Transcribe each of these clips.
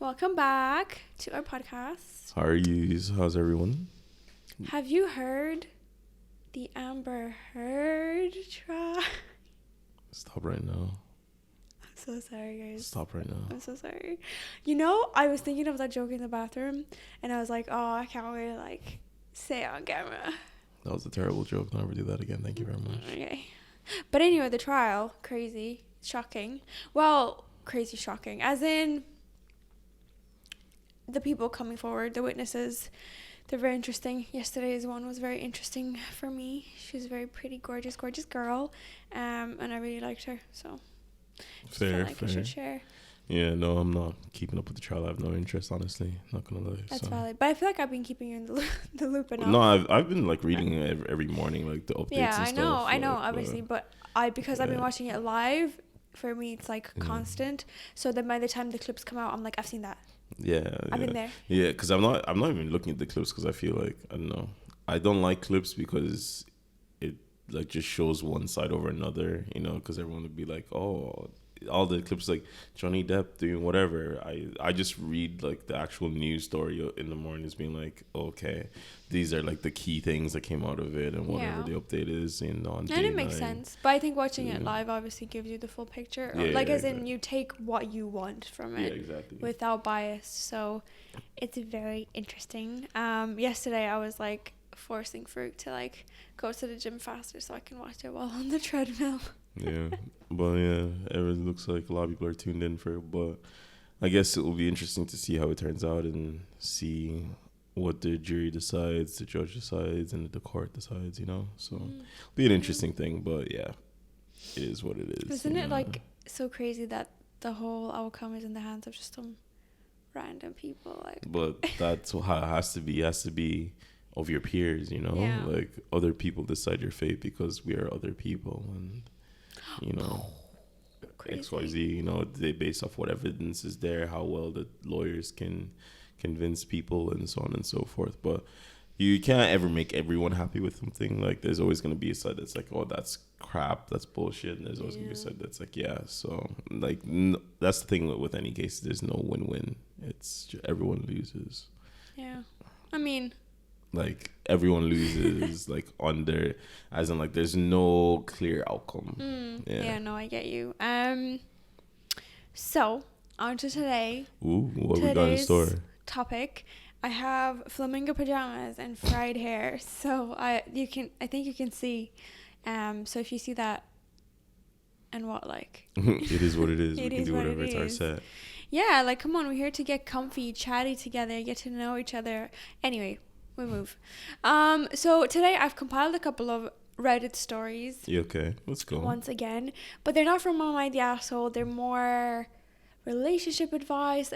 Welcome back to our podcast. How are you? How's everyone? Have you heard the Amber Heard trial? Stop right now. I'm so sorry, guys. Stop right now. I'm so sorry. You know, I was thinking of that joke in the bathroom, and I was like, oh, I can't wait to, say it on camera. That was a terrible joke. Never do that again. Thank you very much. Okay. But anyway, the trial, crazy, shocking. Well, crazy, shocking. As in, the people coming forward, the witnesses, they're very interesting. Yesterday's one was very interesting for me. She was a very pretty, gorgeous girl, and I really liked her. So, Fair. I should share. Yeah, no, I'm not keeping up with the trial. I have no interest, honestly. Not gonna lie. That's valid. But I feel like I've been keeping you in the loop enough. No, I've been reading it every morning, the updates. Yeah, and stuff. I know, obviously, but because I've been watching it live. For me, it's constant. So then by the time the clips come out, I'm like, I've seen that. Yeah, I've been there. Yeah, because I'm not even looking at the clips because I feel like I don't know. I don't like clips because it just shows one side over another. Because everyone would be like, oh, all the clips Johnny Depp doing whatever. I just read the actual news story in the mornings, being like, okay, these are the key things that came out of it and whatever the update is. On and it makes sense, but I think watching it live obviously gives you the full picture. As in you take what you want from it, exactly, without bias. So it's very interesting. Yesterday I was forcing Farouk to go to the gym faster so I can watch it while on the treadmill. Yeah, but it looks like a lot of people are tuned in for it. But I guess it will be interesting to see how it turns out and see what the jury decides, the judge decides, and the court decides. So it'll be an interesting thing. But yeah, it is what it is. Isn't it so crazy that the whole outcome is in the hands of just some random people? But that's how it has to be. It has to be of your peers. Yeah. Other people decide your fate because we are other people and. Crazy. XYZ, they base off what evidence is there, how well the lawyers can convince people and so on and so forth. But you can't ever make everyone happy with something. There's always going to be a side that's oh, that's crap, that's bullshit. And there's always going to be a side that's yeah. So that's the thing with any case. There's no win-win. It's just, everyone loses. Yeah. I mean... everyone loses on their, as in there's no clear outcome. Yeah, no, I get you. So on to today. Ooh, what we got in store? Topic. I have flamingo pajamas and fried hair. So I think you can see. So if you see that, and what it is what it is. We can do whatever. It's our set. Yeah, come on, we're here to get comfy, chatty together, get to know each other. Anyway. We move. So today I've compiled a couple of Reddit stories. You okay? Let's go. Once again. But they're not from Mama the Asshole. They're more relationship advice,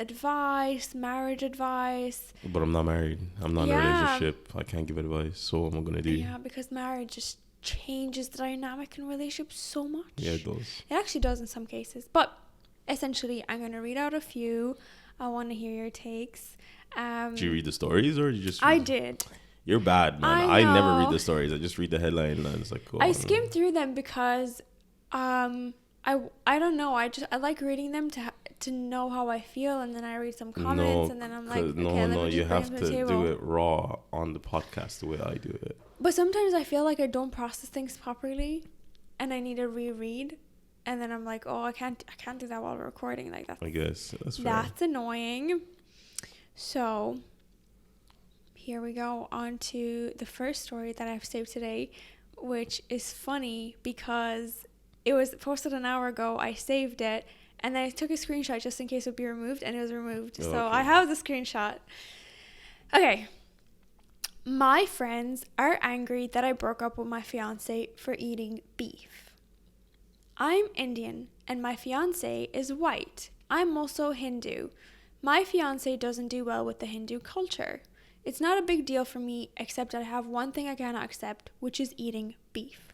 marriage advice. But I'm not married. I'm not in a relationship. I can't give advice. So what am I going to do? Yeah, because marriage just changes the dynamic in relationships so much. Yeah, it does. It actually does in some cases. But essentially, I'm going to read out a few. I want to hear your takes. Did you read the stories or you just... I did. You're bad, man. I never read the stories. I just read the headline and it's cool. I skimmed through them because I don't know. I like reading them to know how I feel, and then I read some comments and then I'm like, okay, let me you just have bring to them to the do table. it raw on the podcast the way I do it. But sometimes I feel like I don't process things properly and I need to reread. And then I'm like, oh, I can't do that while we're recording. That. I guess that's fair. That's annoying. So, here we go on to the first story that I've saved today, which is funny because it was posted an hour ago. I saved it, and then I took a screenshot just in case it would be removed, and it was removed. So, I have the screenshot. Okay. My friends are angry that I broke up with my fiance for eating beef. I'm Indian, and my fiance is white. I'm also Hindu. My fiance doesn't do well with the Hindu culture. It's not a big deal for me, except I have one thing I cannot accept, which is eating beef.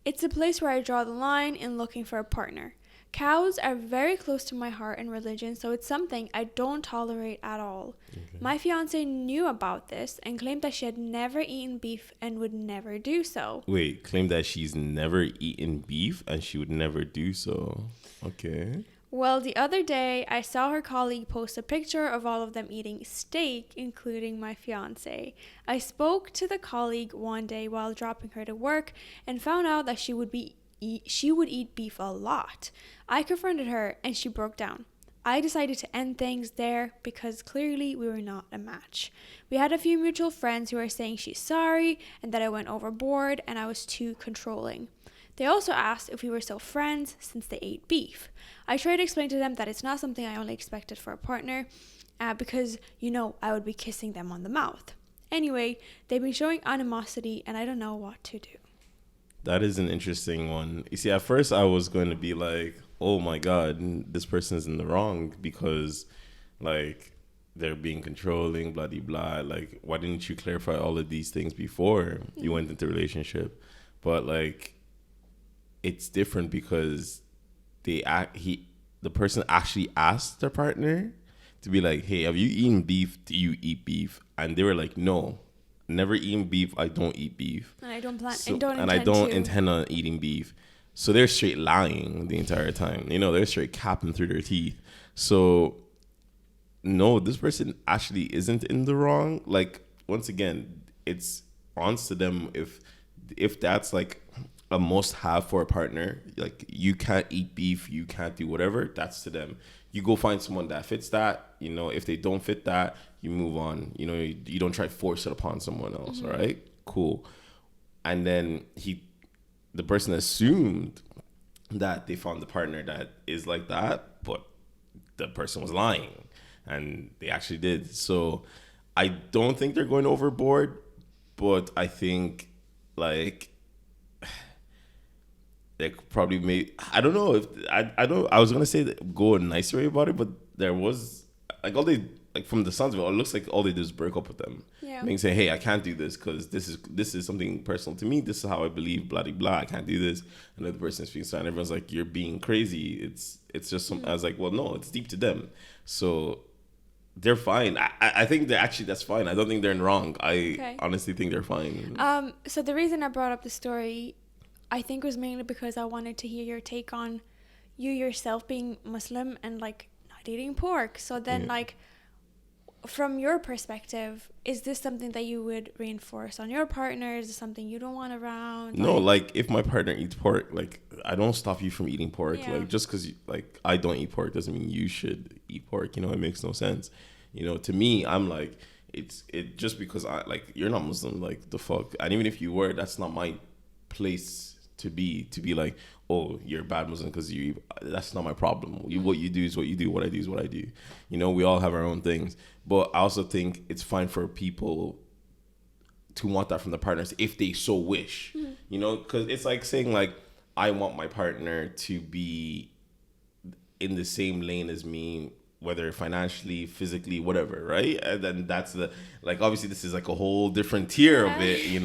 It's a place where I draw the line in looking for a partner. Cows are very close to my heart and religion, so it's something I don't tolerate at all. Okay. My fiance knew about this and claimed that she had never eaten beef and would never do so. Wait, claimed that she's never eaten beef and she would never do so. Okay. Well, the other day, I saw her colleague post a picture of all of them eating steak, including my fiance. I spoke to the colleague one day while dropping her to work and found out that she would eat beef a lot. I confronted her and she broke down. I decided to end things there because clearly we were not a match. We had a few mutual friends who were saying she's sorry and that I went overboard and I was too controlling. They also asked if we were still friends since they ate beef. I tried to explain to them that it's not something I only expected for a partner because, I would be kissing them on the mouth. Anyway, they've been showing animosity and I don't know what to do. That is an interesting one. You see, at first I was going to be like, oh my God, this person is in the wrong because, like, they're being controlling, blah, blah, blah. Like, why didn't you clarify all of these things before you went into a relationship? But, like, it's different because the person actually asked their partner to be like, hey, have you eaten beef? Do you eat beef? And they were like, no, never eaten beef. I don't eat beef. And I don't plan and I don't intend on eating beef. So they're straight lying the entire time. They're straight capping through their teeth. So no, this person actually isn't in the wrong. Like, once again, it's on to them if that's like a must-have for a partner. Like, you can't eat beef, you can't do whatever, that's to them. You go find someone that fits that. If they don't fit that, you move on. You don't try to force it upon someone else. All right, cool. And then the person assumed that they found the partner that is like that, but the person was lying, and they actually did. So I don't think they're going overboard, but I think, like, they probably made, I don't know if I was gonna say that go a nicer way about it, but there was from the sounds of it looks like all they did is break up with them. Yeah. Meaning say, hey, I can't do this because this is something personal to me. This is how I believe, blah blah blah. I can't do this. And the other person is feeling sad. And everyone's like, you're being crazy. It's just some. I was like, well, no, it's deep to them. So they're fine. I think that's fine. I don't think they're in wrong. Honestly think they're fine. So the reason I brought up the story, I think, was mainly because I wanted to hear your take on you yourself being Muslim and like not eating pork. So then like, from your perspective, is this something that you would reinforce on your partner? Is it something you don't want around? No, like if my partner eats pork, like I don't stop you from eating pork. Yeah. Like just because like I don't eat pork doesn't mean you should eat pork. It makes no sense. To me, I'm like it just because I like you're not Muslim. Like the fuck, and even if you were, that's not my place to be like, oh, you're a bad Muslim because you. That's not my problem. What you do is what you do. What I do is what I do. We all have our own things. But I also think it's fine for people to want that from the partners if they so wish. Because it's like saying like, I want my partner to be in the same lane as me, whether financially, physically, whatever, right? And then that's obviously this is like a whole different tier of it,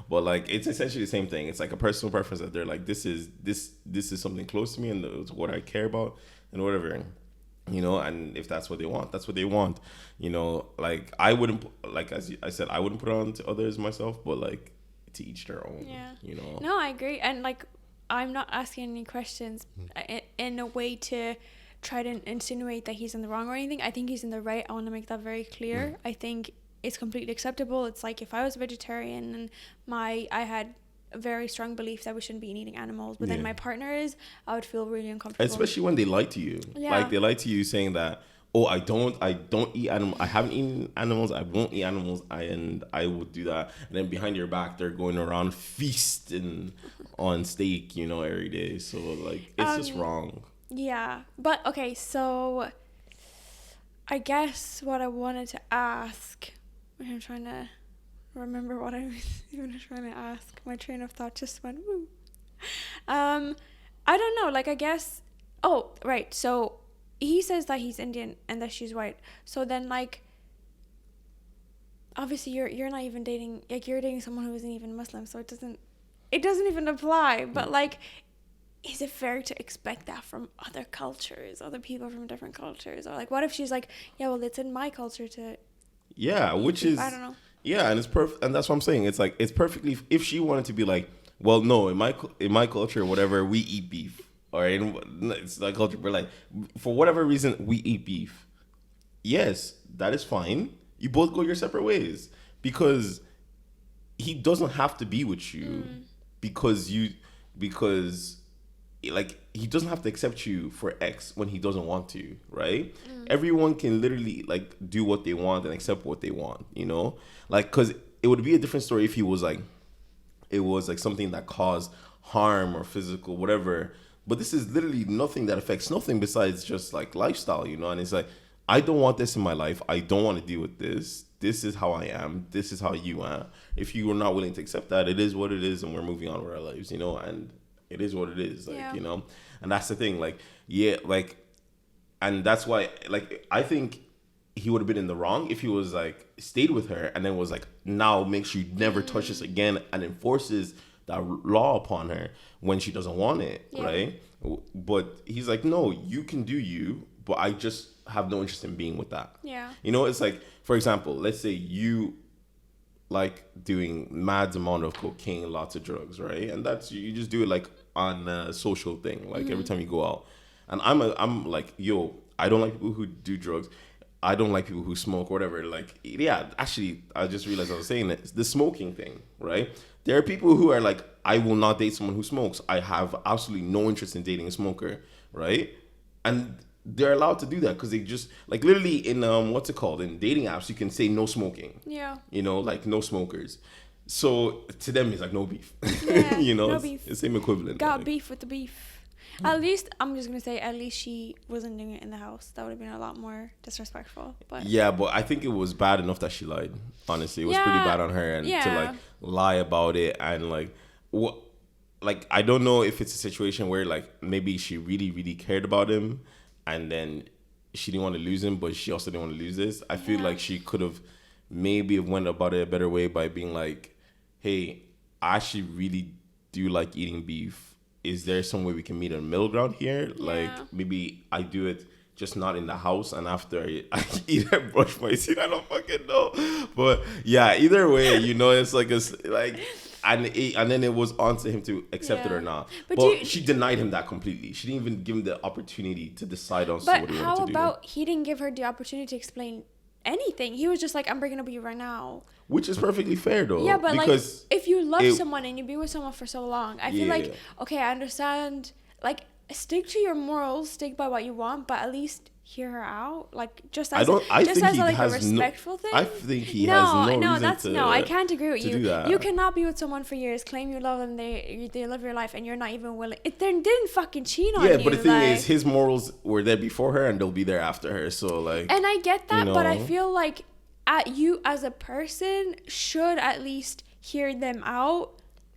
but like it's essentially the same thing. It's like a personal preference that they're like, this is something close to me and it's what I care about and whatever, and if that's what they want, that's what they want. Like I wouldn't, like as I said, I wouldn't put it on to others myself, but like to each their own. No, I agree. And like, I'm not asking any questions in a way to try to insinuate that he's in the wrong or anything. I think he's in the right. I want to make that very clear. I think it's completely acceptable. It's like if I was a vegetarian and I had a very strong belief that we shouldn't be eating animals, but then my partner is, I would feel really uncomfortable. Especially when they lie to you. Like they lie to you saying that, oh, I don't eat animals. I haven't eaten animals. I won't eat animals. And I would do that. And then behind your back, they're going around feasting on steak, every day. So like, it's just wrong. Yeah. But okay, so I guess what I wanted to ask, I'm trying to remember what I was even trying to ask. My train of thought just went woo. I don't know, like I guess, oh, right. So he says that he's Indian and that she's white. So then like, obviously you're not even dating, like you're dating someone who isn't even Muslim, so it doesn't even apply. But like, is it fair to expect that from other cultures, other people from different cultures? Or like, what if she's like, yeah, well, it's in my culture to... Yeah, which is... I don't know. Yeah, and it's perfect, and that's what I'm saying. It's like, it's perfectly... If she wanted to be like, well, no, in my culture, whatever, we eat beef. or it's not culture, but like for whatever reason we eat beef. Yes, that is fine. You both go your separate ways because he doesn't have to be with you because like he doesn't have to accept you for X when he doesn't want to, right? Everyone can literally like do what they want and accept what they want, you know? Like, because it would be a different story if he was like, it was like something that caused harm or physical whatever, but this is literally nothing that affects nothing besides just like lifestyle, you know? And it's like, I don't want this in my life. I don't want to deal with this. This is how I am. This is how you are. If you are not willing to accept that, it is what it is, and we're moving on with our lives, you know? And it is what it is, like, Yeah. you know? And that's the thing, like, yeah, like, and that's why, like, I think he would have been in the wrong if he was, like, stayed with her and then was like, now make sure you never touch this again and enforces that law upon her when she doesn't want it, Yeah. right? But he's like, no, you can do you, but I just have no interest in being with that. Yeah. You know, it's like, for example, let's say you like doing mad amount of cocaine, lots of drugs, right? And that's, you just do it like on a social thing, like every time you go out. And I'm like, yo, I don't like people who do drugs. I don't like people who smoke or whatever. Like, yeah, actually, I just realized I was saying it. The smoking thing, right? There are people who are like, I will not date someone who smokes. I have absolutely no interest in dating a smoker, right? And they're allowed to do that because they just, like, literally in, what's it called? In dating apps, you can say no smoking. Yeah. You know, like no smokers. So to them, it's like no beef. Yeah, you know, no it's beef. the same equivalent. Got like. beef with the beef. At least, I'm just going to say, at least she wasn't doing it in the house. That would have been a lot more disrespectful. But Yeah, but I think it was bad enough that she lied. Honestly, it was Yeah, pretty bad on her, and to yeah. like lie about it, and like what, like I don't know if it's a situation where like maybe she really really cared about him, and then she didn't want to lose him, but she also didn't want to lose this. I feel Yeah. like she could have maybe have went about it a better way by being like, hey, I actually really do like eating beef. Is there some way we can meet in a middle ground here? Like Yeah. maybe I do it just not in the house, and after I eat and brush my teeth. I don't fucking know, but yeah, either way, you know, it's like and then it was on to him to accept it Yeah. or not. But But she denied him that completely. She didn't even give him the opportunity to decide on But what he how wanted to do. about he didn't give her the opportunity to explain anything? He was just like, I'm breaking up with you right now. Which is perfectly fair though. Yeah, but because like, if you love it- someone and you be with someone for so long, I feel like, Yeah. okay, I understand. Like, stick to your morals, stick by what you want, but at least hear her out. Like, just as I just think as he like a has respectful thing. I think he has no reason to. No, I can't agree with to you. do that. You cannot be with someone for years, claim you love them, they live your life, and you're not even willing. They didn't fucking cheat on you. Yeah, but the thing like, is, his morals were there before her, and they'll be there after her. So like, and I get that, you but I know. feel like you as a person should at least hear them out.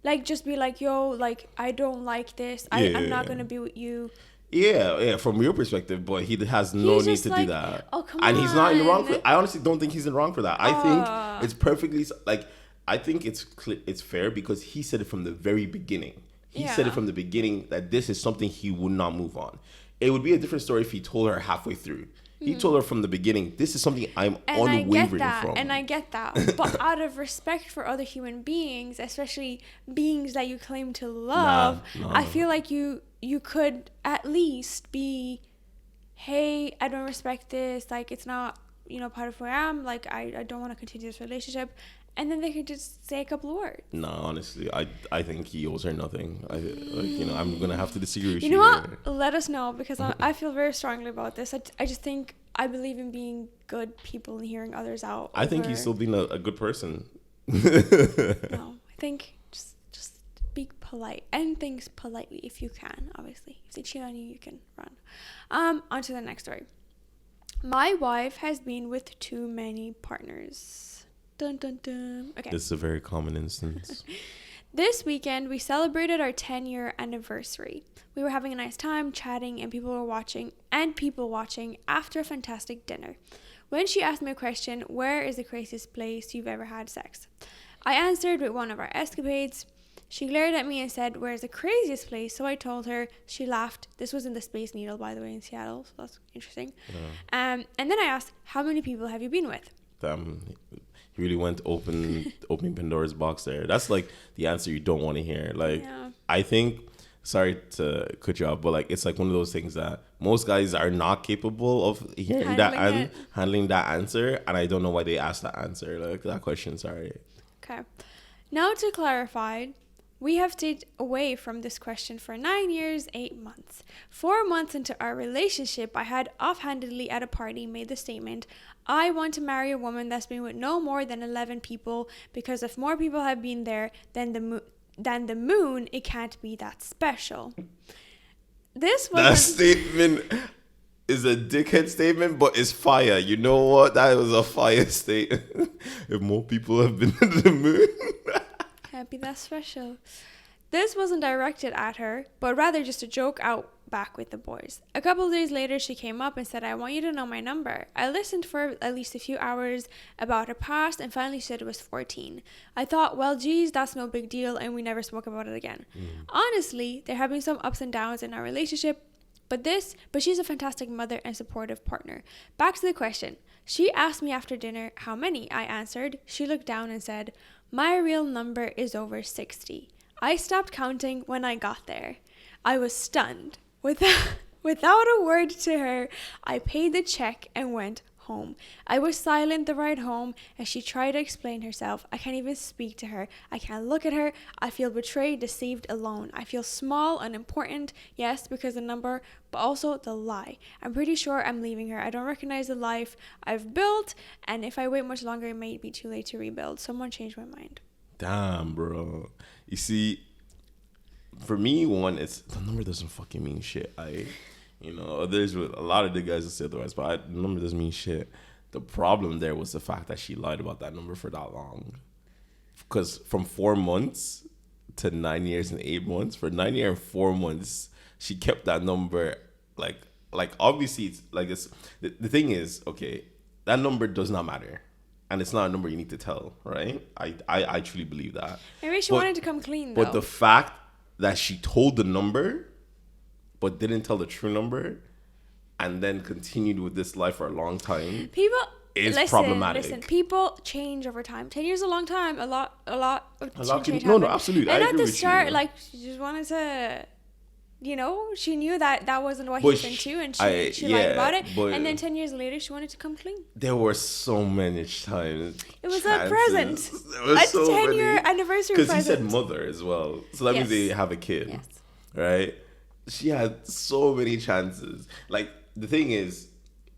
Like, just be like, yo, like, I don't like this. I'm not Yeah. going to be with you. Yeah, from your perspective, but he has no He's need just to do like, that. oh, come and he's not in the wrong on. for I honestly don't think he's in the wrong for that. I think it's perfectly, like, I think it's fair because he said it from the very beginning. He said it Yeah. from the beginning that this is something he would not move on. It would be a different story if he told her halfway through. He told her from the beginning, this is something I'm And I get unwavering that, from. and I get that. But out of respect for other human beings, especially beings that you claim to love, Nah. I feel like you could at least be, hey, I don't respect this. Like, it's not, part of who I am. Like, I don't want to continue this relationship. And then they could just say a couple of words. No, honestly, I think he owes her nothing. I'm gonna have to disagree with you. You know here. what? Let us know, because I feel very strongly about this. I just think I believe in being good people and hearing others out. I think over- he's still being a good person. No, I think just be polite. End things politely if you can. Obviously, if they cheat on you, you can run. On to the next story. My wife has been with too many partners. Dun dun dun. Okay. This is a very common instance. This weekend, we celebrated our 10-year anniversary. We were having a nice time chatting, and people watching after a fantastic dinner. When she asked me a question, where is the craziest place you've ever had sex? I answered with one of our escapades. She glared at me and said, where's the craziest place? So I told her. She laughed. This was in the Space Needle, by the way, in Seattle, so that's interesting. Yeah. And then I asked, how many people have you been with? He really went opening Pandora's box there. That's like the answer you don't want to hear. Like, Yeah. I think sorry to cut you off, but like it's like one of those things that most guys are not capable of hearing that and handling that answer, and I don't know why they asked that answer, like that question. Sorry. Okay. Now to clarify, we have stayed away from this question for 9 years, 8 months. 4 months into our relationship, I had offhandedly at a party made the statement, I want to marry a woman that's been with no more than 11 people, because if more people have been there than the moon, it can't be that special. This was that statement is a dickhead statement, but it's fire. You know what? That was a fire statement. If more people have been to the moon. Can't be that special. This wasn't directed at her, but rather just a joke out back with the boys. A couple of days later, she came up and said, I want you to know my number. I listened for at least a few hours about her past and finally said it was 14. I thought, well, geez, that's no big deal, and we never spoke about it again. Honestly, there have been some ups and downs in our relationship, but she's a fantastic mother and supportive partner. Back to the question. She asked me after dinner how many. I answered. She looked down and said, my real number is over 60. I stopped counting when I got there. I was stunned. Without a word to her, I paid the check and went home. I was silent the ride home as she tried to explain herself. I can't even speak to her. I can't look at her. I feel betrayed, deceived, alone. I feel small, unimportant, yes, because the number, but also the lie. I'm pretty sure I'm leaving her. I don't recognize the life I've built, and if I wait much longer, it may be too late to rebuild. Someone changed my mind. Damn, bro. You see, for me, one, it's the number doesn't fucking mean shit. There's a lot of the guys that say otherwise, but the number doesn't mean shit. The problem there was the fact that she lied about that number for that long. Because from 4 months to 9 years and 8 months, for 9 years and 4 months, she kept that number like obviously it's like it's the thing is, okay, that number does not matter. And it's not a number you need to tell, right? I truly believe that. Maybe she wanted to come clean, though. But the fact that she told the number, but didn't tell the true number, and then continued with this lie for a long time, problematic. Listen, people change over time. 10 years is a long time. A lot of change. No, absolutely. And I at agree the with start, you. Like, she just wanted to... she knew that wasn't what he was into, and she lied about it. And then 10 years later, she wanted to come clean. There were so many times. It was a present. A 10-year anniversary present. Because he said mother as well. So that means they have a kid. Yes. Right? She had so many chances. Like, the thing is,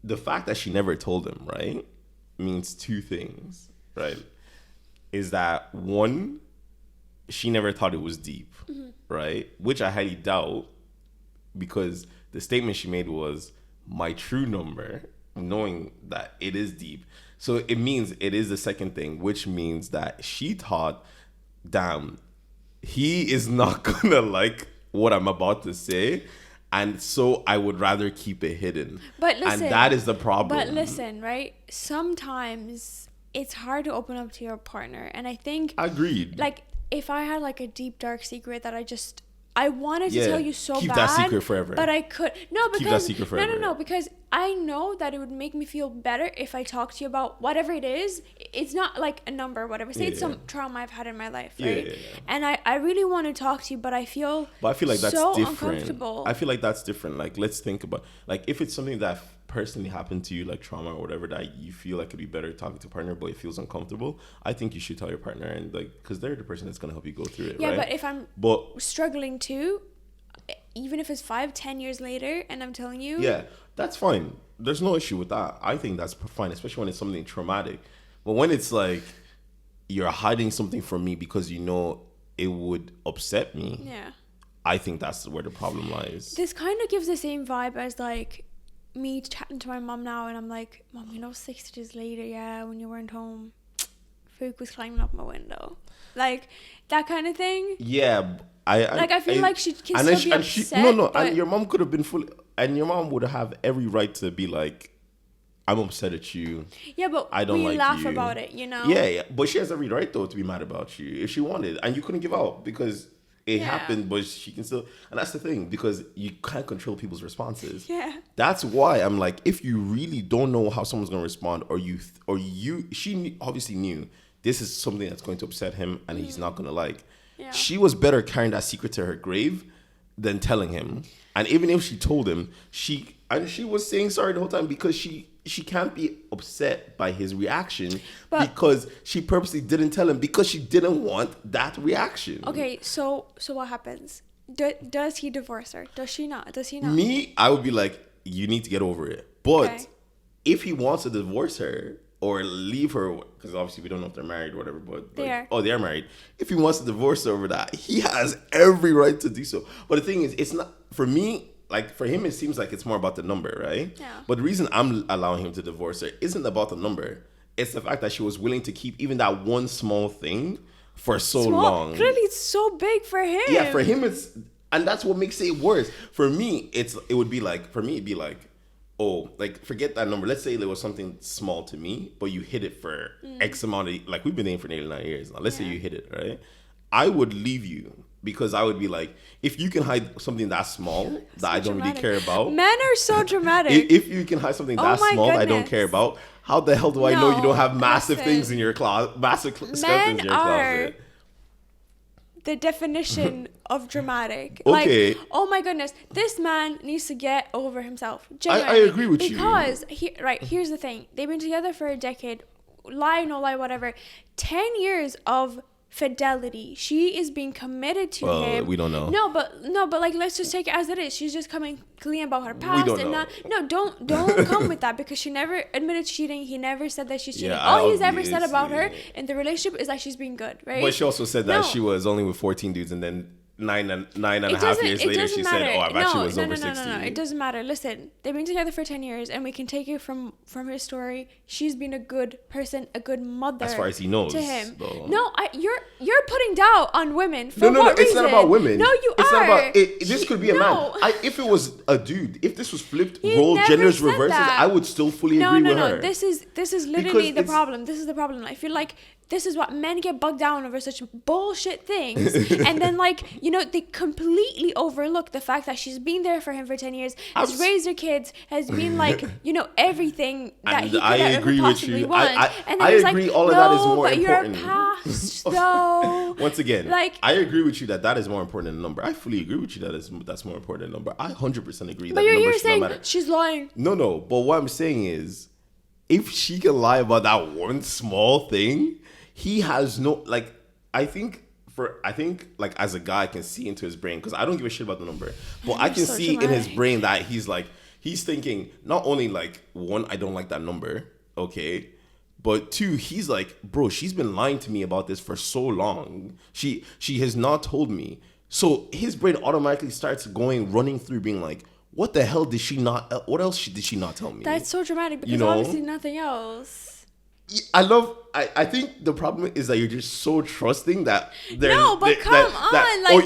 the fact that she never told him, right, means two things, right? Is that, one, she never thought it was deep, right? Which I highly doubt. Because the statement she made was my true number, knowing that it is deep. So it means it is the second thing, which means that she thought, damn, he is not gonna like what I'm about to say. And so I would rather keep it hidden. But listen, and that is the problem. But listen, right? Sometimes it's hard to open up to your partner. And I think... Agreed. Like, if I had like a deep, dark secret that I wanted to tell you so keep bad. Keep that secret forever. But I could... No, because... Keep that secret forever. No, because I know that it would make me feel better if I talk to you about whatever it is. It's not like a number, whatever. Say it's some trauma I've had in my life, right? Yeah. And I really want to talk to you, but I feel like that's so different. Uncomfortable. I feel like that's different. Like, let's think about... Like, if it's something that personally happened to you, like trauma or whatever, that you feel like it'd be better talking to a partner, but it feels uncomfortable, I think you should tell your partner, and like, because they're the person that's going to help you go through it, right? Yeah, but if I'm struggling too... Even if it's 5-10 years later and I'm telling you, that's fine. There's no issue with that. I think that's fine, especially when it's something traumatic. But when it's like you're hiding something from me because you know it would upset me, I think that's where the problem lies. This kind of gives the same vibe as like me chatting to my mom now, and I'm like, Mom, 6 days later, when you weren't home, Fook was climbing up my window, like that kind of thing. Yeah. I feel like she can still be upset. And your mom could have been and your mom would have every right to be like, I'm upset at you. Yeah, but I don't we like laugh you. about it, you know? Yeah, but she has every right, though, to be mad about you if she wanted. And you couldn't give out because it happened, but she can still... And that's the thing, because you can't control people's responses. Yeah. That's why I'm like, if you really don't know how someone's going to respond, she obviously knew this is something that's going to upset him and he's not going to like... Yeah. She was better carrying that secret to her grave than telling him. And even if she told him, she was saying sorry the whole time because she can't be upset by his reaction because she purposely didn't tell him because she didn't want that reaction. Okay, so what happens? Does he divorce her? Does she not? Does he not? Me, I would be like, you need to get over it. But if he wants to divorce her or leave her, because obviously we don't know if they're married or whatever, but they're married. If he wants to divorce her over that, he has every right to do so. But the thing is, it's not, for me, like for him, it seems like it's more about the number, right? Yeah. But the reason I'm allowing him to divorce her isn't about the number. It's the fact that she was willing to keep even that one small thing for so long. Clearly, it's so big for him. Yeah, for him, and that's what makes it worse. For me, it'd be like, oh, like, forget that number. Let's say there was something small to me, but you hit it for X amount of, like, we've been dating for nearly 9 years now. Let's say you hit it, right? I would leave you because I would be like, if you can hide something that small that I don't really care about. Men are so dramatic. If you can hide something that small that I don't care about, how the hell do I know you don't have massive things in your closet, massive skeletons in your closet? The definition of dramatic. Okay. Like, oh my goodness, this man needs to get over himself. I agree with you. Because, here's the thing. They've been together for a decade. Lie, no lie, whatever. 10 years of fidelity. She is being committed to him. We don't know. No, but like, let's just take it as it is. She's just coming clean about her past. We don't know. Don't come with that because she never admitted cheating. He never said that she's cheating. Yeah, all he's ever said about her in the relationship is that she's being good, right? But she also said that she was only with 14 dudes, and then nine and a half years later she said, "Oh, I've actually was over 60." No, it doesn't matter. Listen, they've been together for 10 years, and we can take it from his story. She's been a good person, a good mother, as far as he knows, to him. Though. No, you're putting doubt on women. For no, what it's reason? not about women. No, you it's are. Not about it. This could be a man. If it was a dude, if this was flipped, role genders reverses, I would still fully agree with her. No. This is literally the problem. This is the problem. I feel like this is what men get bogged down over, such bullshit things. And then, like, they completely overlook the fact that she's been there for him for 10 years, has raised her kids, has been like, everything that he could ever possibly want. And then I agree all of that is more important. Your past, though. Once again, like, I agree with you that is more important than the number. I fully agree with you that's more important than the number. I 100% agree that the number should not matter. She's lying. No. But what I'm saying is, if she can lie about that one small thing, he has no, like, I think like as a guy I can see into his brain, because I don't give a shit about the number, but I can see in his brain that he's thinking not only like, one, I don't like that number, okay, but two, he's like, bro, she's been lying to me about this for so long. She has not told me. So his brain automatically starts running through being like, what the hell did she not, what else did she not tell me? That's so dramatic because obviously nothing else. I think the problem is that you're just so trusting that come on,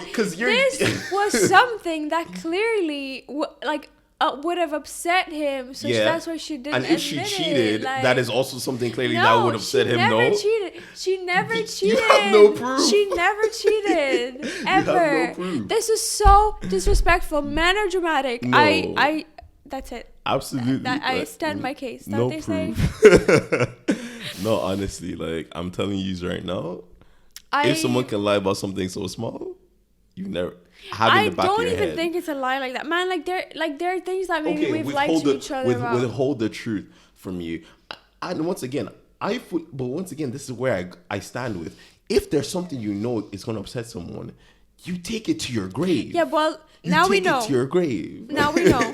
because this was something that clearly would have upset him, so that's why she didn't. And if she cheated, that is also something clearly that would upset him. She never cheated. You have no proof. She never cheated ever. You have no proof. This is so disrespectful. Men are dramatic. No. That's it. Absolutely. I stand my case. That's no what they proof. Say. No, honestly, like, I'm telling you right now, if someone can lie about something so small, you never have in the back of your head. I don't even think it's a lie like that, man. Like there are things that maybe we've lied to each other about. Withhold the truth from you. And once again, this is where I stand with. If there's something is going to upset someone, you take it to your grave. Yeah, well, now we know. Take it to your grave. Now we know.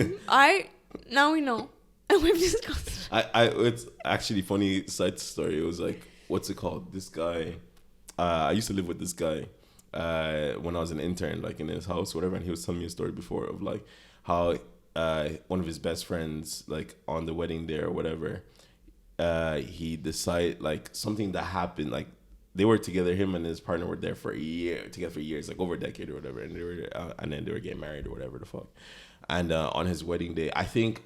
Now we know. And we've discussed it. It's actually funny side story. It was like, what's it called? This guy, I used to live with this guy when I was an intern, like in his house, whatever. And he was telling me a story before of like how one of his best friends, like on the wedding day or whatever, he decided like something that happened, like they were together, him and his partner were there for together for years, like over a decade or whatever. And then they were getting married or whatever the fuck. And on his wedding day, I think,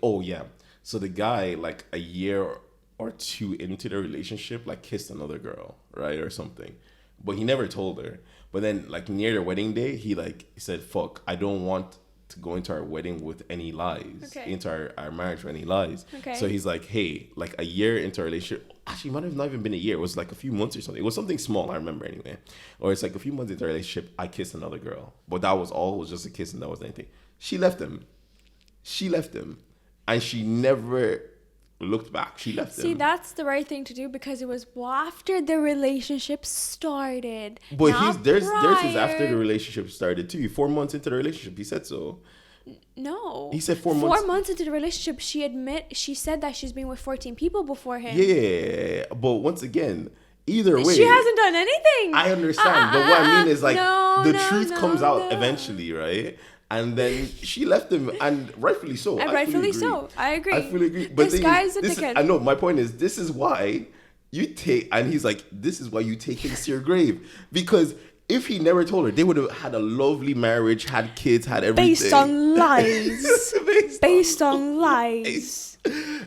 so the guy, like a year or two into the relationship, like kissed another girl, right, or something. But he never told her. But then, like near their wedding day, he said, "Fuck, I don't want to go into our wedding with any lies, Okay. into our marriage with any lies. Okay. So he's like, hey, like a year into our relationship, actually, it might have not even been a year. It was like a few months or something. It was something small, I remember anyway. Or it's like a few months into our relationship, I kissed another girl. But that was all. It was just a kiss and that was anything. She left him. And she never looked back. She left him. See, that's the right thing to do because it was after the relationship started. But there's his prior. after the relationship started too. 4 months into the relationship, he said so. No. He said 4 months. 4 months into the relationship, she said that she's been with 14 people before him. Yeah, but once again, either way, She hasn't done anything. I understand, but what I mean is like the truth comes out no. eventually, right? And then she left him, and rightfully so. And I rightfully fully agree. so. I agree. I fully agree. But This guy's a this dickhead. I know. My point is, this is why you take, and he's like, this is why you take things to your grave, because if he never told her, they would have had a lovely marriage, had kids, had everything. Based on lies. Based on lies.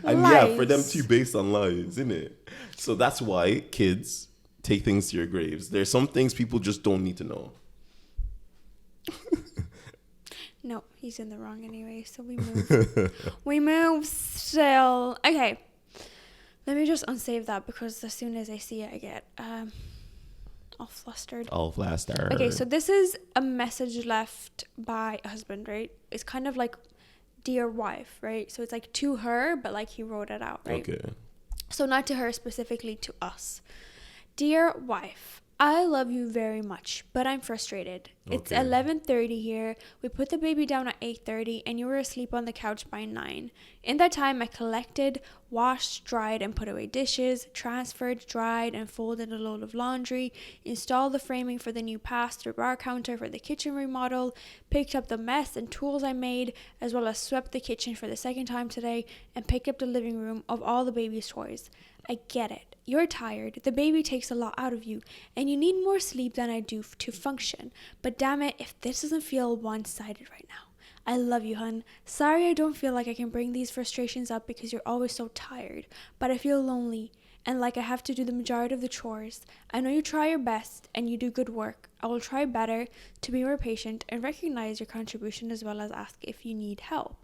And lies. yeah, for them too, based on lies, isn't it? So that's why kids take things to your graves. There's some things people just don't need to know. No, he's in the wrong anyway, so we move. We move still. Okay. Let me just unsave that because as soon as I see it, I get all flustered. All flustered. Okay, so this is a message left by a husband, right? It's kind of like dear wife, right? So it's like to her, but like he wrote it out, right? Okay. So not to her specifically, to us. Dear wife, I love you very much, but I'm frustrated. It's Okay. 11:30 here. We put the baby down at 8:30 and you were asleep on the couch by 9. In that time, I collected, washed, dried, and put away dishes, transferred, dried, and folded a load of laundry, installed the framing for the new pass-through bar counter for the kitchen remodel, picked up the mess and tools I made, as well as swept the kitchen for the second time today, and picked up the living room of all the baby's toys. I get it. You're tired. The baby takes a lot out of you, and you need more sleep than I do to function. But damn it, if this doesn't feel one-sided right now. I love you, hun. Sorry I don't feel like I can bring these frustrations up because you're always so tired, but I feel lonely and like I have to do the majority of the chores. I know you try your best and you do good work. I will try better to be more patient and recognize your contribution as well as ask if you need help.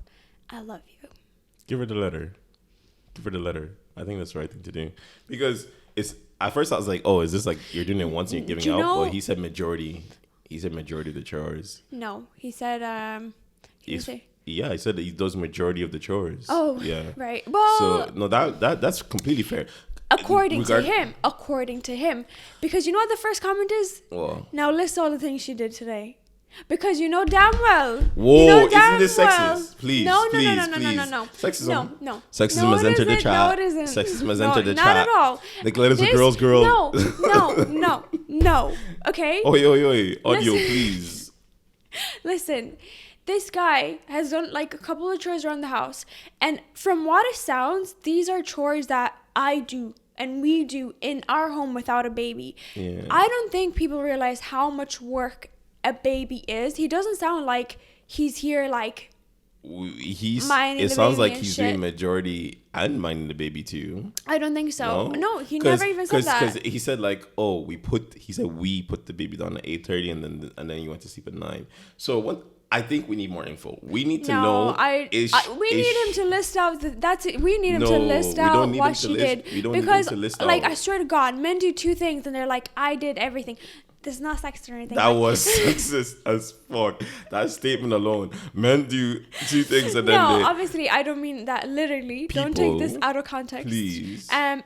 I love you. Give her the letter. I think that's the right thing to do. Because it's, at first I was like, oh, is this like you're doing it once and you're giving out? But he said majority. He said majority of the chores. No, he said, He said that he does majority of the chores. Oh, yeah. Right. Well, so no, that's completely fair. According to him. Because you know what the first comment is? Well, now list all the things she did today. Because you know damn well. Whoa, you know damn isn't this sexist? Please, No. Sexism. No. Sexism has entered the chat. No, it isn't. Sexism has entered the not chat. Not at all. Like, let us a girl's girl. No. Okay? Oi. Audio, please. Listen, this guy has done like a couple of chores around the house. And from what it sounds, these are chores that I do and we do in our home without a baby. Yeah. I don't think people realize how much work a baby is. He doesn't sound like he's here like it sounds like he's doing majority and minding the baby too. I don't think so. No, he never even said that. Because he said like, oh, we put the baby down at 8:30 and then you went to sleep at 9. So what I think we need more info. We need to know. We need him to list out. We need him to list out what she did. We don't need him to list out. Like, I swear to God, men do 2 things and they're like, I did everything. This is not sexist or anything. That was sexist as fuck. That statement alone. Men do 2 things and then no, obviously I don't mean that literally. Don't take this out of context. Please. I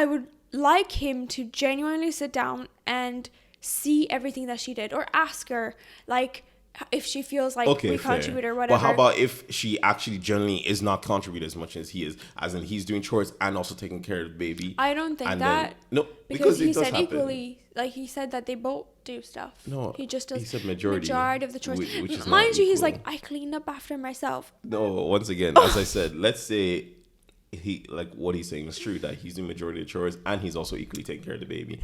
would like him to genuinely sit down and see everything that she did, or ask her like if she feels like we contribute or whatever. But how about if she actually generally is not contributing as much as he is, as in he's doing chores and also taking care of the baby? I don't think that. No, because he it does said happen. equally. Like, he said that they both do stuff. No, he just does. He said majority of the chores. Which is Mind you, he's equal. like, I cleaned up after myself. No, once again, as I said, let's say he, like, what he's saying is true, that he's doing majority of the chores and he's also equally taking care of the baby.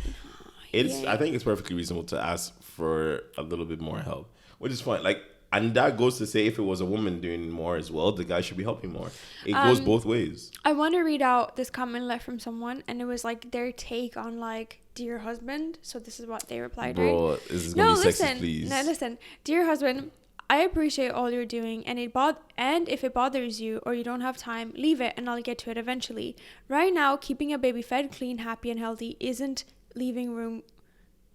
I think it's perfectly reasonable to ask for a little bit more help, which is fine. Like, and that goes to say, if it was a woman doing more as well, the guy should be helping more. It goes both ways. I want to read out this comment left from someone, and it was like their take on like, dear husband. So this is what they replied. Bro, right? this is gonna be sexist, please. No, listen, dear husband. I appreciate all you're doing, and and if it bothers you or you don't have time, leave it and I'll get to it eventually. Right now, keeping a baby fed, clean, happy, and healthy isn't leaving room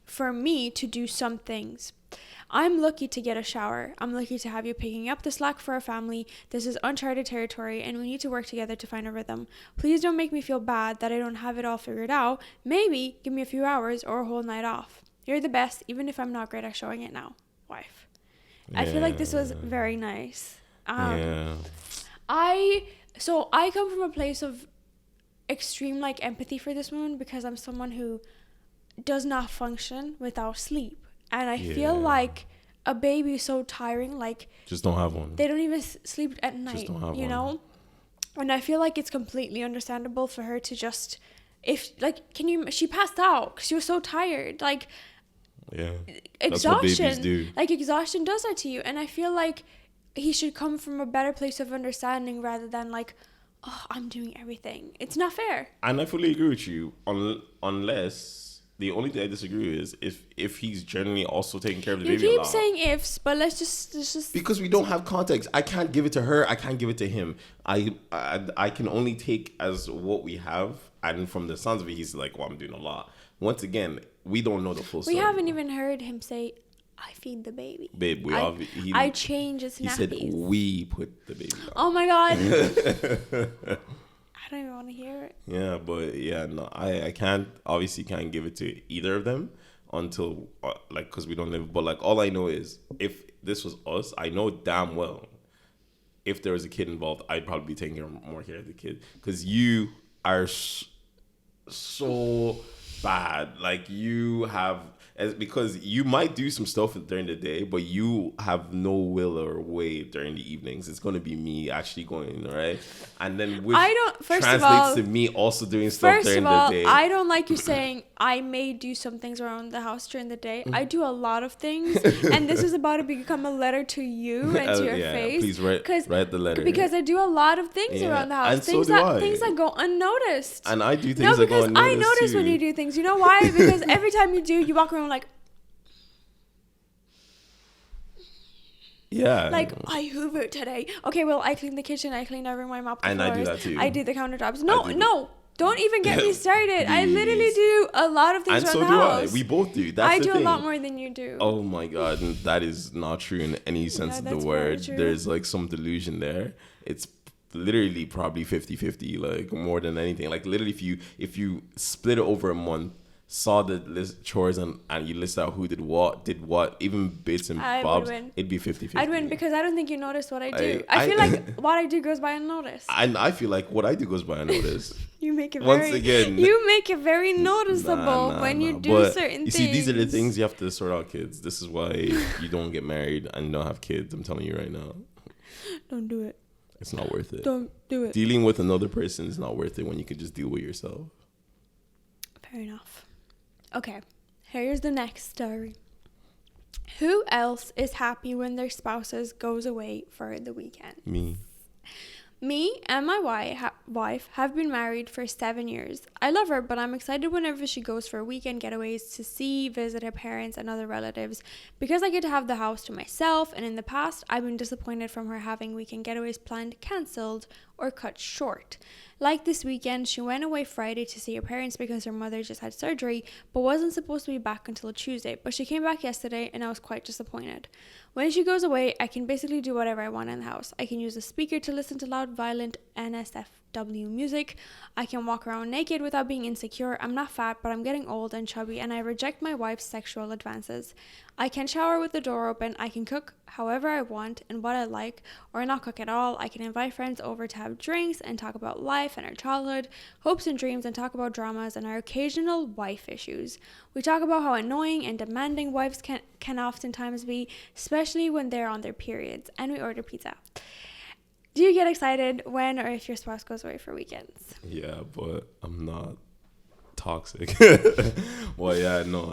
for me to do some things. I'm lucky to get a shower. I'm lucky to have you picking up the slack for our family. This is uncharted territory and we need to work together to find a rhythm. Please don't make me feel bad that I don't have it all figured out. Maybe give me a few hours or a whole night off. You're the best, even if I'm not great at showing it now. Wife. I feel like this was very nice. I come from a place of extreme like empathy for this woman because I'm someone who does not function without sleep. And I feel like a baby is so tiring. Like, just don't have one. They don't even sleep at night. Just don't have you one. know. And I feel like it's completely understandable for her to just, she passed out because she was so tired. Like, exhaustion. That's what babies do. Like, exhaustion does that to you. And I feel like he should come from a better place of understanding rather than like, oh, I'm doing everything. It's not fair. And I fully agree with you. Unless the only thing I disagree with is if he's generally also taking care of the baby. You keep saying ifs, but let's just because we don't have context. I can't give it to her. I can't give it to him. I can only take as what we have. And from the sounds of it, he's like, well, I'm doing a lot. Once again, we don't know the full story. We haven't even heard him say, I feed the baby. Babe, I change its nappies. He said we put the baby on. Oh my God. I don't even want to hear it. Yeah, but no, I obviously can't give it to either of them until because we don't live. But like all I know is if this was us, I know damn well if there was a kid involved, I'd probably be taking more care of the kid because you are so bad. Like you have. Because you might do some stuff during the day, but you have no will or way during the evenings. It's going to be me actually going, right? And then which translates to me also doing stuff during the day. I don't like you saying I may do some things around the house during the day. I do a lot of things, and this is about to become a letter to you and to your face. Please write the letter. Because I do a lot of things around the house. And things that go unnoticed. And I do things that go unnoticed. I notice when you do things. You know why? Because every time you do, you walk around like, like I hoovered today. Okay, well I cleaned the kitchen, I cleaned every room, I mopped the floors. And I do that too. I did the countertops. No, don't even get me started. I literally do a lot of things around the house. And so do I. We both do. That's the thing. I do a lot more than you do. Oh my God, that is not true in any sense of the word. There's like some delusion there. It's literally probably 50-50, like more than anything. Like literally if you split it over a month, saw the list chores and you list out who did what, even bits and bobs, it'd be 50-50. I'd win because I don't think you notice what I do. I feel like what I do goes by unnoticed. And I feel like what I do goes by unnoticed. You make it you make it very noticeable when you do certain things. You see, these are the things you have to sort out, kids. This is why you don't get married and don't have kids. I'm telling you right now. Don't do it. It's not worth it. Don't do it. Dealing with another person is not worth it when you can just deal with yourself. Fair enough. Okay, here's the next story. Who else is happy when their spouses goes away for the weekend? Me and my wife have been married for 7 years. I love her, but I'm excited whenever she goes for weekend getaways to visit her parents and other relatives because I get to have the house to myself, and in the past, I've been disappointed from her having weekend getaways planned, cancelled, or cut short. Like this weekend, she went away Friday to see her parents because her mother just had surgery, but wasn't supposed to be back until Tuesday. But she came back yesterday, and I was quite disappointed. When she goes away, I can basically do whatever I want in the house. I can use a speaker to listen to loud, violent NSFW music. I can walk around naked without being insecure. I'm not fat, but I'm getting old and chubby, and I reject my wife's sexual advances. I can shower with the door open. I can cook however I want and what I like, or not cook at all. I can invite friends over to have drinks and talk about life and our childhood, hopes and dreams, and talk about dramas and our occasional wife issues. We talk about how annoying and demanding wives can oftentimes be, especially when they're on their periods, and we order pizza. Do you get excited when or if your spouse goes away for weekends? Yeah, but I'm not toxic. Well, yeah, no.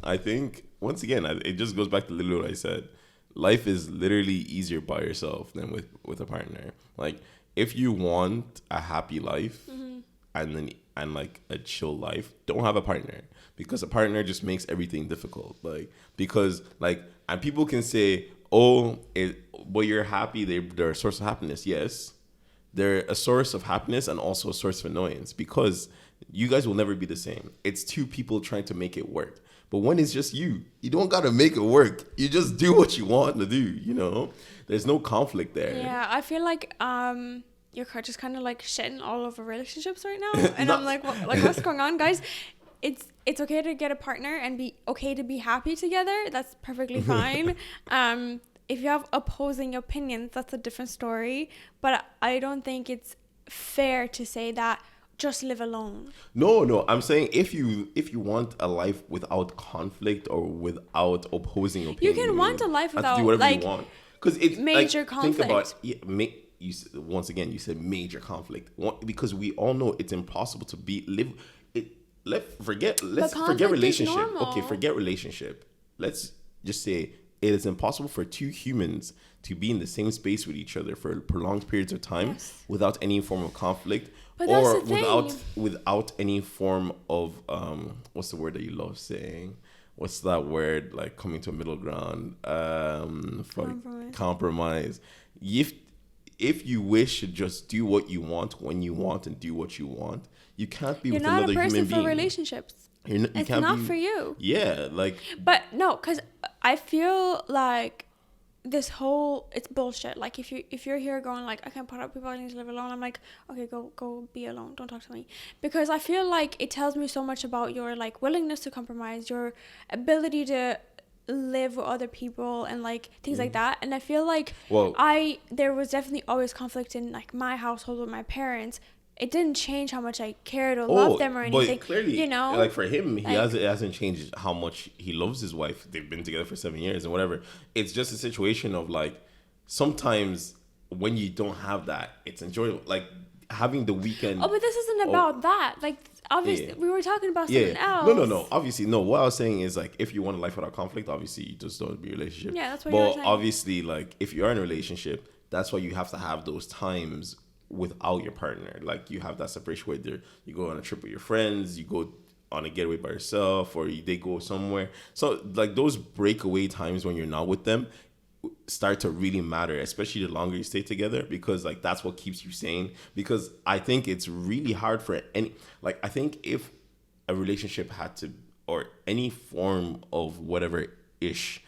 I think, once again, it just goes back to literally what I said. Life is literally easier by yourself than with a partner. Like, if you want a happy life and like a chill life, don't have a partner, because a partner just makes everything difficult. Like, because like, and people can say, but you're happy. They're a source of happiness. Yes, they're a source of happiness and also a source of annoyance because you guys will never be the same. It's two people trying to make it work. But when it's just you don't gotta make it work. You just do what you want to do. There's no conflict there. Yeah, I feel like you're just kind of like shitting all over relationships right now, and I'm like, what's going on, guys? It's okay to get a partner and be okay to be happy together. That's perfectly fine. If you have opposing opinions, that's a different story. But I don't think it's fair to say that just live alone. No. I'm saying if you want a life without conflict or without opposing opinions, you can want a life without do whatever you want. Because it's major conflict. Think about once again, you said major conflict because we all know it's impossible to forget relationship. Okay, forget relationship. Let's just say it is impossible for two humans to be in the same space with each other for prolonged periods of time without any form of conflict or without any form of what's the word that you love saying? What's that word, like coming to a middle ground? Compromise. If you wish to just do what you want when you want and do what you want, you can't be with another human being. You're not a person for relationships. It's not for you. Yeah, like. But no, because I feel like this whole it's bullshit. Like if you're here going like I can't put up people, I need to live alone. I'm like, okay, go be alone. Don't talk to me, because I feel like it tells me so much about your like willingness to compromise, your ability to live with other people and like things like that. And I feel like there was definitely always conflict in like my household with my parents. It didn't change how much I cared or loved them or anything. But clearly, like for him, it hasn't changed how much he loves his wife. They've been together for 7 years and whatever. It's just a situation of like, sometimes when you don't have that, it's enjoyable. Like having the weekend. Oh, but this isn't about that. Like, obviously, we were talking about something else. No. Obviously, no. What I was saying is like, if you want a life without conflict, obviously you just don't be in a relationship. Yeah, that's what you're saying. But obviously, like, if you are in a relationship, that's why you have to have those times without your partner. Like you have that separation where you go on a trip with your friends, you go on a getaway by yourself, or they go somewhere. So like those breakaway times when you're not with them start to really matter, especially the longer you stay together, because like that's what keeps you sane. Because I think it's really hard for I think if a relationship had to, or any form of whatever ish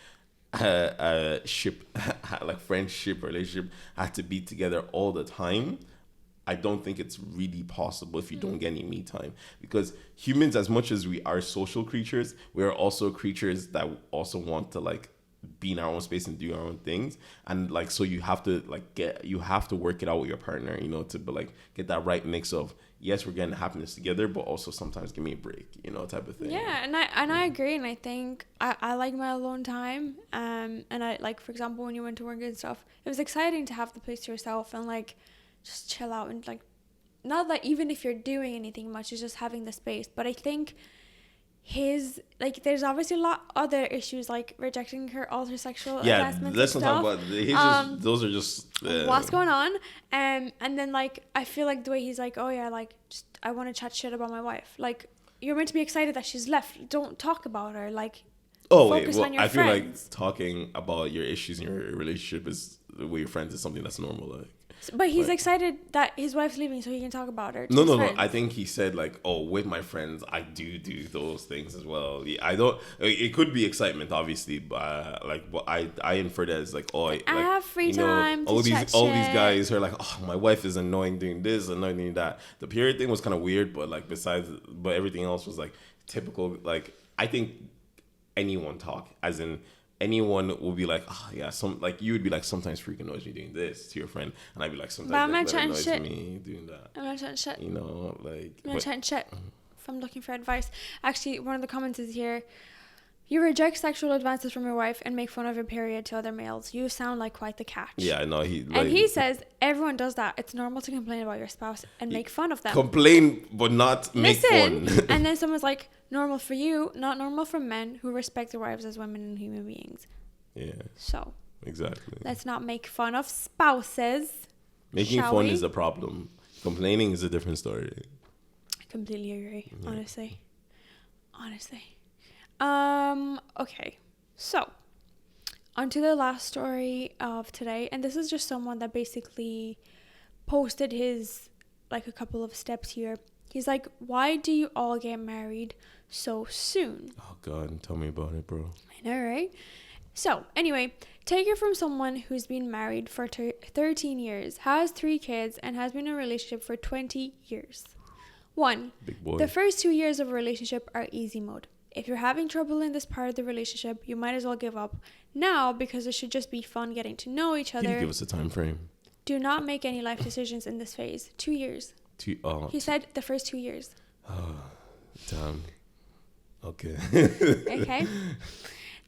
ship, like friendship, relationship, had to be together all the time, I don't think it's really possible if you don't get any me time. Because humans, as much as we are social creatures, we are also creatures that also want to like be in our own space and do our own things. And like, so you have to work it out with your partner, to like get that right mix of, yes, we're getting happiness together, but also sometimes give me a break, type of thing. Yeah, and I agree, and I think I like my alone time. And I like, for example, when you went to work and stuff, it was exciting to have the place to yourself and like just chill out and like, not that even if you're doing anything much, it's just having the space. But I think there's obviously a lot other issues like rejecting all her sexual advancements. Let's not talk about those are just what's going on. And then like I feel like the way he's like, oh yeah, like just I want to chat shit about my wife. Like you're meant to be excited that she's left. Don't talk about her. Like focus on your I feel friends. Like talking about your issues in your relationship is with your friends is something that's normal. Like. But he's excited that his wife's leaving so he can talk about her. No. I think he said like, oh, with my friends, I do those things as well. I don't. It could be excitement, obviously, but I infer that as like, oh, I have free time. All these guys are like, oh, my wife is annoying doing this, annoying doing that. The period thing was kind of weird, but like but everything else was like typical. Like I think anyone talk, as in. Anyone will be like, oh yeah, you would be like, sometimes freaking annoys me doing this to your friend, and I'd be like, sometimes that annoys me doing that. I'm not chatting shit. Like. I'm not chatting shit. If I'm looking for advice, actually, one of the comments is here. You reject sexual advances from your wife and make fun of your period to other males. You sound like quite the catch. Yeah, I know. And he says everyone does that. It's normal to complain about your spouse and make fun of them. Complain, but not make fun. And then someone's like, normal for you, not normal for men who respect their wives as women and human beings. Yeah. So. Exactly. Let's not make fun of spouses. Making fun is a problem. Complaining is a different story. I completely agree. Yeah. Honestly. Okay. So, On to the last story of today. And this is just someone that basically posted his, like, a couple of steps here. He's like, why do you all get married so soon? Oh, God. Tell me about it, bro. I know, right? So, anyway, take it from someone who's been married for 13 years, has 3 kids, and has been in a relationship for 20 years. 1. Big boy. The first 2 years of a relationship are easy mode. If you're having trouble in this part of the relationship, you might as well give up now because it should just be fun getting to know each other. Can you give us a time frame? Do not make any life decisions in this phase. 2 years. He said the first 2 years. Oh, damn. Okay. Okay.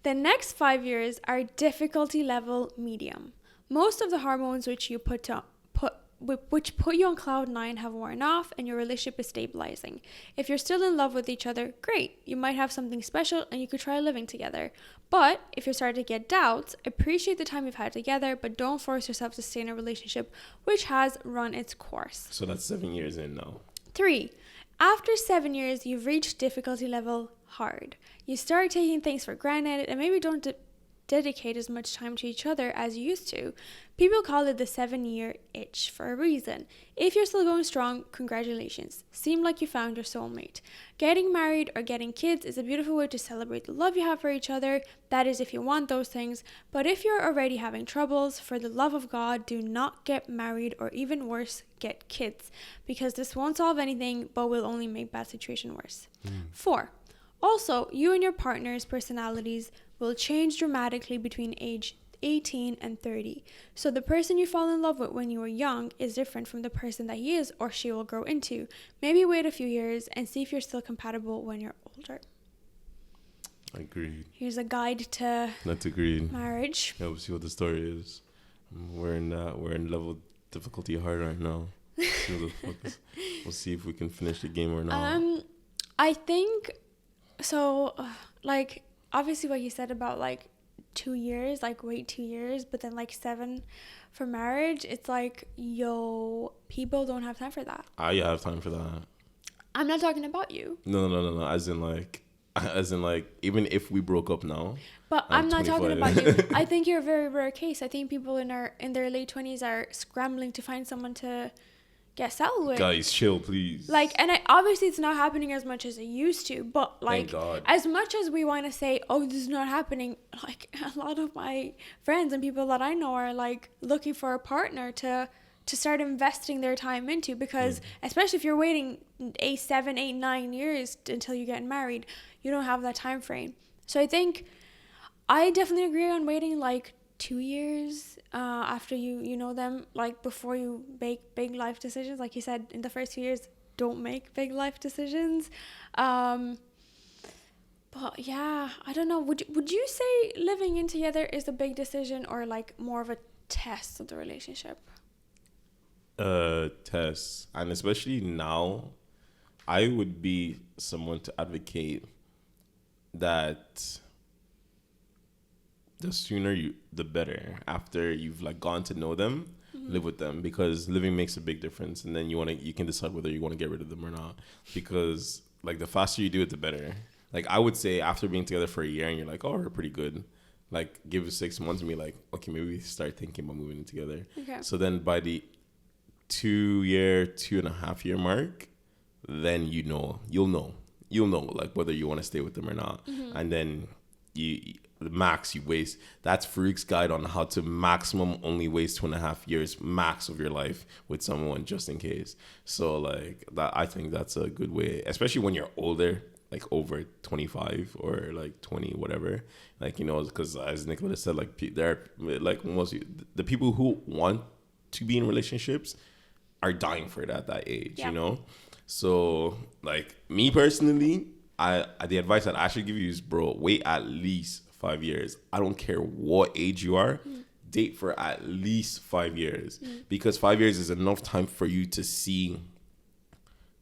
The next 5 years are difficulty level medium. Most of the hormones which put you on cloud 9 have worn off and your relationship is stabilizing. If you're still in love with each other, great. You might have something special and you could try living together. But if you're starting to get doubts, appreciate the time you've had together, but don't force yourself to stay in a relationship which has run its course. So that's 7 years in now. 3. After 7 years, you've reached difficulty level hard. You start taking things for granted and maybe don't dedicate as much time to each other as you used to. People call it the 7-year itch for a reason. If you're still going strong, congratulations. Seem like you found your soulmate. Getting married or getting kids is a beautiful way to celebrate the love you have for each other. That is if you want those things. But if you're already having troubles, for the love of God, do not get married or even worse, get kids. Because this won't solve anything but will only make bad situation worse. 4. Also, you and your partner's personalities will change dramatically between age 18 and 30. So the person you fall in love with when you were young is different from the person that he is or she will grow into. Maybe wait a few years and see if you're still compatible when you're older. Agreed. Here's a guide to Not agreed. marriage. Yeah, we'll see what the story is. We're in level difficulty hard right now. We'll see if we can finish the game or not. I think so. Like, obviously, what you said about like 2 years, like wait 2 years, but then like 7 for marriage. It's like, yo, people don't have time for that. I have time for that. I'm not talking about you. No. As in like, even if we broke up now. But I'm not talking about you. I think you're a very rare case. I think people in their late 20s are scrambling to find someone to get settled with. Guys, chill, please. Like, and obviously it's not happening as much as it used to, but like, Thank God. as much as we want to say, oh, this is not happening, like a lot of my friends and people that I know are like looking for a partner to start investing their time into, because especially if you're waiting 7, 8, 9 years until you get married, you don't have that time frame. So I think I definitely agree on waiting like 2 years after you know them, like before you make big life decisions. Like you said, in the first few years, don't make big life decisions. But yeah, I don't know. Would you say living in together is a big decision or like more of a test of the relationship? Test. And especially now, I would be someone to advocate that the sooner the better. After you've like gone to know them, live with them, because living makes a big difference. And then you can decide whether you want to get rid of them or not, because like the faster you do it, the better. Like I would say after being together for a year and you're like, oh, we're pretty good, like give it 6 months and be like, okay, maybe we start thinking about moving in together. Okay. So then by the 2.5 year mark, then you'll know like whether you want to stay with them or not. And then the max you waste, that's Farouk's guide on how to maximum only waste 2.5 years max of your life with someone, just in case. So like that, I think that's a good way, especially when you're older, like over 25 or like 20, whatever, like, because as Nicola said, like they're like the people who want to be in relationships are dying for it at that age. So like me personally, the advice that I should give you is, bro, wait at least 5 years. I don't care what age you are, date for at least 5 years, because 5 years is enough time for you to see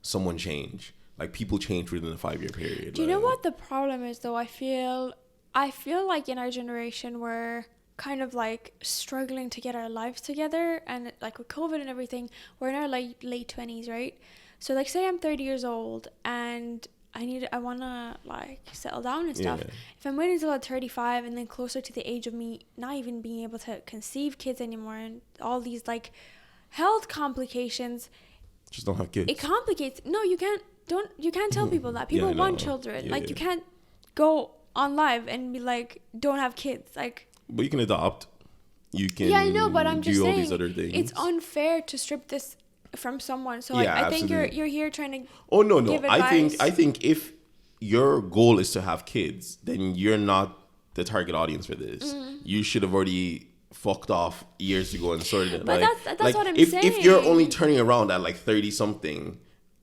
someone change. Like people change within a 5 year period. Do you know what the problem is though? I feel like in our generation we're kind of like struggling to get our lives together, and like with COVID and everything, we're in our late 20s, right? So like say I'm 30 years old and I want to like settle down and stuff. Yeah. If I'm waiting until I'm 35 and then closer to the age of me not even being able to conceive kids anymore and all these like health complications, Just don't have kids. it complicates. No, you can't tell people that. People want children. Like you can't go on live and be like, don't have kids. Like, but you can adopt. You can. Yeah, I know, but I'm just saying, all these other things. It's unfair to strip this from someone. So Yeah, I think absolutely. you're here trying to. Oh no. give I think if your goal is to have kids, then you're not the target audience for this. You should have already fucked off years ago and sorted it. But like, that's what I'm saying. If you're only turning around at like 30 something,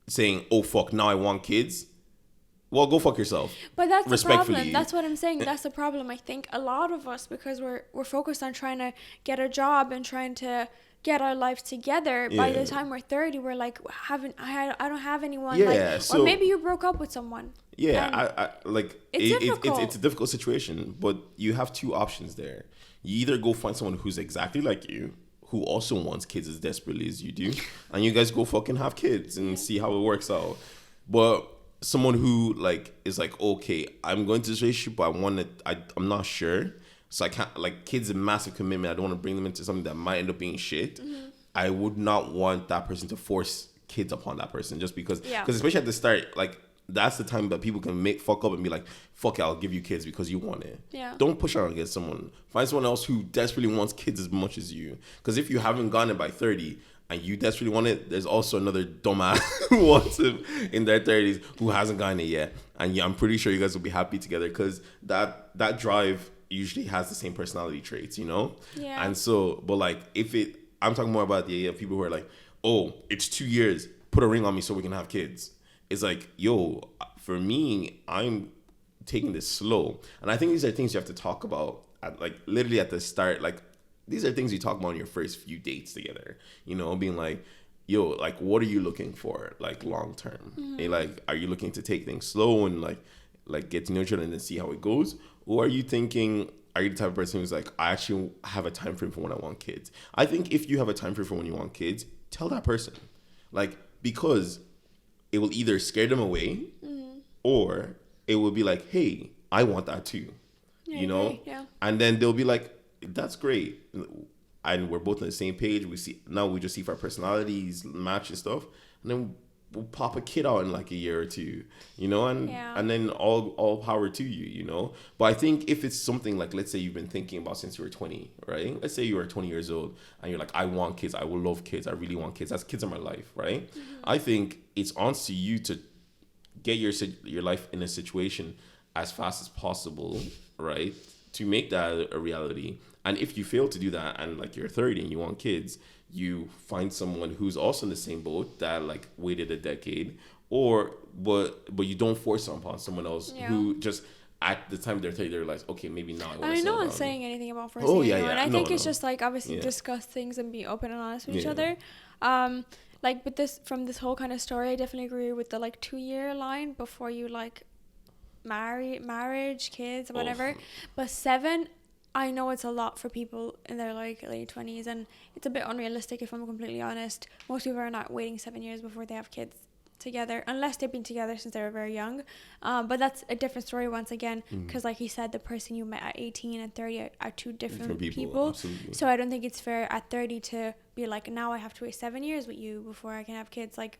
saying, "Oh fuck, now I want kids," well, go fuck yourself. But that's the respectfully. problem. That's what I'm saying. That's the problem. I think a lot of us, because we're focused on trying to get a job and trying to get our lives together. By Yeah. the time we're 30, we're like, I don't have anyone. Yeah, like, so- or maybe you broke up with someone. Yeah, And I like it's difficult. it's a difficult situation, but you have two options there. You either go find someone who's exactly like you, who also wants kids as desperately as you do, and you guys go fucking have kids and see how it works out. But someone who like is like, okay, I'm going to this relationship, but I'm not sure, so I can't, like, kids a massive commitment. I don't want to bring them into something that might end up being shit. I would not want that person to force kids upon that person just because especially at the start, like, that's the time that people can fuck up and be like, fuck it, I'll give you kids because you want it. Yeah. Don't push out against someone. Find someone else who desperately wants kids as much as you. Because if you haven't gotten it by 30 and you desperately want it, there's also another dumbass who wants it in their 30s who hasn't gotten it yet. And yeah, I'm pretty sure you guys will be happy together because that drive usually has the same personality traits, you know? Yeah. And so, but like, I'm talking more about the idea of people who are like, oh, it's 2 years, put a ring on me so we can have kids. It's like, yo, for me, I'm taking this slow. And I think these are things you have to talk about at, like, literally at the start. Like, these are things you talk about on your first few dates together, you know, being like, yo, like, what are you looking for, like, long term? And, like, are you looking to take things slow and like get to know each other and then see how it goes? Or are you the type of person who's like, I actually have a time frame for when I want kids? I think if you have a time frame for when you want kids, tell that person. Like, because it will either scare them away or it will be like, hey, I want that too. Yeah, you know? okay, yeah. And then they'll be like, that's great. And we're both on the same page. We just see if our personalities match and stuff. And then we'll pop a kid out in like a year or two, you know? And then all power to you, you know? But I think if it's something like, let's say you've been thinking about since you were 20, right? Let's say you were 20 years old and you're like, I want kids. I will love kids. I really want kids. That's kids in my life, right? I think it's on to you to get your life in a situation as fast as possible, right? To make that a reality. And if you fail to do that and like you're 30 and you want kids, you find someone who's also in the same boat that like waited a decade, but you don't force it upon someone else who just at the time they're 30 they're like, okay, maybe now I want to. I know I'm saying anything about forcing anyone. I think it's just like obviously discuss things and be open and honest with each other. Like with this whole kind of story, I definitely agree with the like 2-year line before you like marriage, kids, whatever. But 7, I know it's a lot for people in their like late 20s, and it's a bit unrealistic if I'm completely honest. Most people are not waiting 7 years before they have kids together, unless they've been together since they were very young. But that's a different story once again, because like you said, the person you met at 18 and 30 are two different people. So I don't think it's fair at 30 to be like, now I have to wait 7 years with you before I can have kids. Like,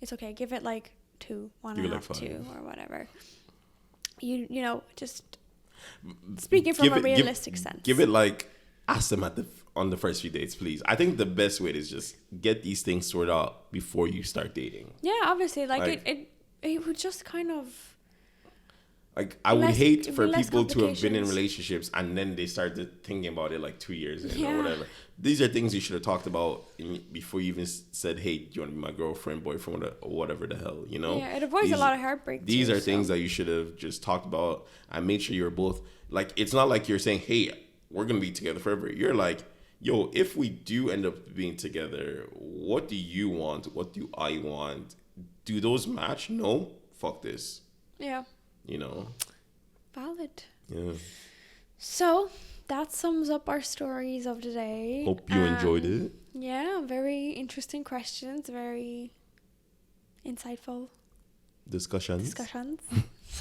it's okay, give it like 2, 1.5, 2 or whatever. You know, just speaking from a realistic sense. Give it like, ask them on the first few dates, please. I think the best way is just get these things sorted out before you start dating. Yeah, obviously, like it would just kind of. Like, I would hate for people to have been in relationships and then they started thinking about it like 2 years in or whatever. These are things you should have talked about before you even said, hey, do you want to be my girlfriend, boyfriend, or whatever the hell, you know? Yeah, it avoids a lot of heartbreak. These are things that you should have just talked about and made sure you're both, like, it's not like you're saying, hey, we're going to be together forever. You're like, yo, if we do end up being together, what do you want? What do I want? Do those match? No? Fuck this. Yeah. You know? Valid. Yeah. So that sums up our stories of today. Hope you enjoyed it. Yeah, very interesting questions, very insightful. discussions.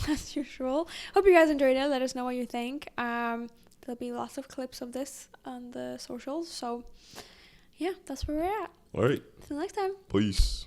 As usual. Hope you guys enjoyed it. Let us know what you think. There'll be lots of clips of this on the socials. So, yeah, that's where we're at. All right. Till next time. Peace.